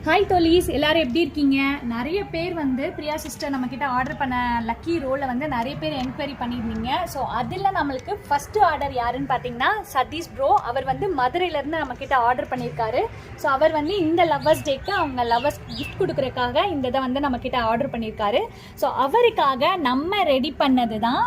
Hi தோலீஸ், எல்லாரும் எப்படி இருக்கீங்க? நிறைய பேர் வந்து பிரியா சிஸ்டர் நம்மக்கிட்ட ஆர்டர் பண்ண லக்கி ரோலில் வந்து நிறைய பேர் என்கொயரி பண்ணியிருந்தீங்க. ஸோ அதில் நம்மளுக்கு ஃபஸ்ட்டு ஆர்டர் யாருன்னு பார்த்தீங்கன்னா சதீஷ் ப்ரோ. அவர் வந்து மதுரையிலேருந்து நம்மக்கிட்ட ஆர்டர் பண்ணியிருக்காரு. ஸோ அவர் வந்து இந்த லவ்வர்ஸ் டேக்கு அவங்க லவ்வர்ஸ் கிஃப்ட் கொடுக்குறதுக்காக இந்த இதை வந்து நம்மக்கிட்ட ஆர்டர் பண்ணியிருக்காரு. ஸோ அவருக்காக நம்ம ரெடி பண்ணது தான்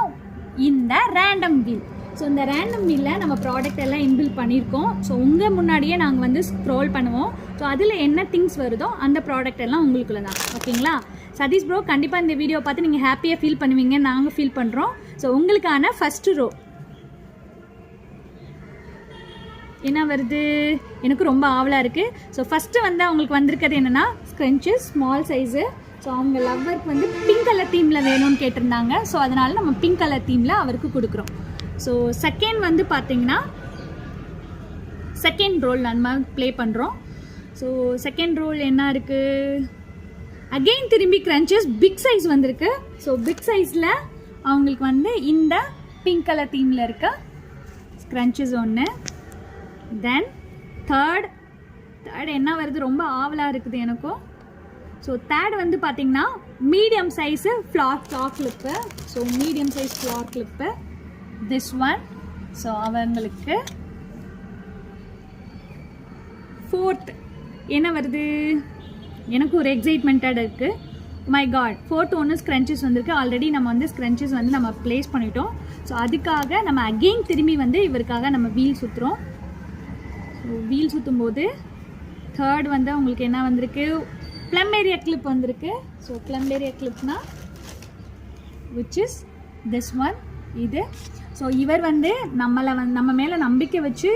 இந்த ரேண்டம் வீல். ஸோ இந்த ரேண்டம் வீலில் நம்ம ப்ராடக்ட் எல்லாம் இன்பில் பண்ணியிருக்கோம். ஸோ உங்கள் முன்னாடியே நாங்கள் வந்து ஸ்க்ரோல் பண்ணுவோம். ஸோ அதில் என்ன திங்ஸ் வருதோ அந்த ப்ராடக்ட் எல்லாம் உங்களுக்குள்ள தான். ஓகேங்களா? சதீஷ் ப்ரோ, கண்டிப்பாக இந்த வீடியோ பார்த்து நீங்கள் ஹாப்பியாக ஃபீல் பண்ணுவீங்க, நாங்கள் ஃபீல் பண்ணுறோம். ஸோ உங்களுக்கான ஃபஸ்ட்டு ரோ என்ன வருது? எனக்கு ரொம்ப ஆவலாக இருக்குது. ஸோ ஃபஸ்ட்டு வந்து அவங்களுக்கு வந்திருக்கிறது என்னென்னா ஸ்க்ரன்ச்சஸ் ஸ்மால் சைஸு. ஸோ அவங்க லவ்வருக்கு வந்து பிங்க் கலர் தீமில் வேணும்னு கேட்டிருந்தாங்க. ஸோ அதனால் நம்ம பிங்க் கலர் தீமில் அவருக்கு கொடுக்குறோம். ஸோ செகண்ட் வந்து பார்த்தீங்கன்னா செகண்ட் ரோல் நம்ம ப்ளே பண்ணுறோம். ஸோ செகண்ட் ரோல் என்ன இருக்குது? அகெயின் திரும்பி கிரன்ச்சஸ் பிக் சைஸ் வந்திருக்கு. ஸோ பிக் சைஸில் அவங்களுக்கு வந்து இந்த பிங்க் கலர் தீமில் இருக்க கிரன்ச்சஸ் ஒன்று. தென் தேர்ட் என்ன வருது? ரொம்ப ஆவலாக இருக்குது எனக்கும். ஸோ தேர்ட் வந்து பார்த்தீங்கன்னா medium size flower clip. So medium size flower clip this one. So அவங்களுக்கு ஃபோர்த் என்ன வருது? எனக்கு ஒரு எக்ஸைட்மெண்ட்டாக இருக்குது. மை காட், ஃபோர்த் ஒன்று ஸ்க்ரன்ச்சஸ் வந்திருக்கு. ஆல்ரெடி நம்ம வந்து ஸ்க்ரன்ச்சஸ் வந்து நம்ம ப்ளேஸ் பண்ணிட்டோம். ஸோ அதுக்காக நம்ம அகெயின் திரும்பி வந்து இவருக்காக நம்ம வீல் சுற்றுறோம். ஸோ வீல் சுற்றும் போது தேர்ட் வந்து உங்களுக்கு என்ன வந்திருக்கு? ப்ளம் ஏரியா கிளிப் வந்திருக்கு. ஸோ ப்ளம் ஏரியா கிளிப்னா விச் இஸ் திஸ் ஒன். இது ஸோ இவர் வந்து நம்ம மேலே நம்பிக்கை வச்சு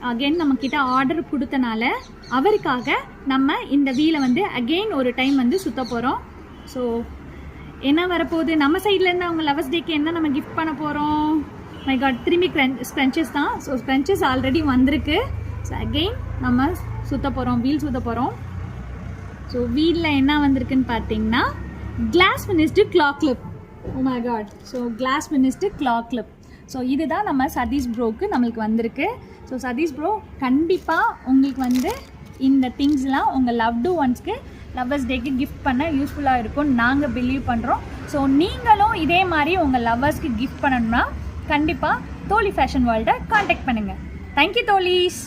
அகெயின் நம்மக்கிட்ட ஆர்டர் கொடுத்தனால அவருக்காக நம்ம இந்த வீலை வந்து அகெயின் ஒரு டைம் வந்து சுற்ற போகிறோம். ஸோ என்ன வரப்போகுது? நம்ம சைட்லேருந்து அவங்க லவர்ஸ் டேக்கு என்ன நம்ம கிஃப்ட் பண்ண போகிறோம்? மை காட், திரும்பி ஸ்க்ரன்ச்சஸ் தான். ஸோ ஸ்க்ரன்ச்சஸ் ஆல்ரெடி வந்திருக்கு. ஸோ அகெயின் நம்ம சுற்ற போகிறோம், வீல் சுற்ற போகிறோம். ஸோ வீலில் என்ன வந்திருக்குன்னு பார்த்தீங்கன்னா glass finished claw clip. Oh my God, so glass finished claw clip. So இதுதான் நம்ம சதீஷ் ப்ரோக்கு நம்மளுக்கு வந்திருக்கு. ஸோ சதீஷ் ப்ரோ, கண்டிப்பாக உங்களுக்கு வந்து இந்த திங்ஸ்லாம் உங்கள் லவ்டு ஒன்ஸ்க்கு லவ்வர்ஸ் டேக்கு கிஃப்ட் பண்ண யூஸ்ஃபுல்லாக இருக்கும்னு நாங்கள் பிலீவ் பண்ணுறோம். ஸோ நீங்களும் இதே மாதிரி உங்கள் லவ்வர்ஸ்க்கு கிஃப்ட் பண்ணணும்னா கண்டிப்பாக தோழி ஃபேஷன் வேர்ல்டை காண்டாக்ட் பண்ணுங்கள். தேங்க்யூ தோழீஸ்.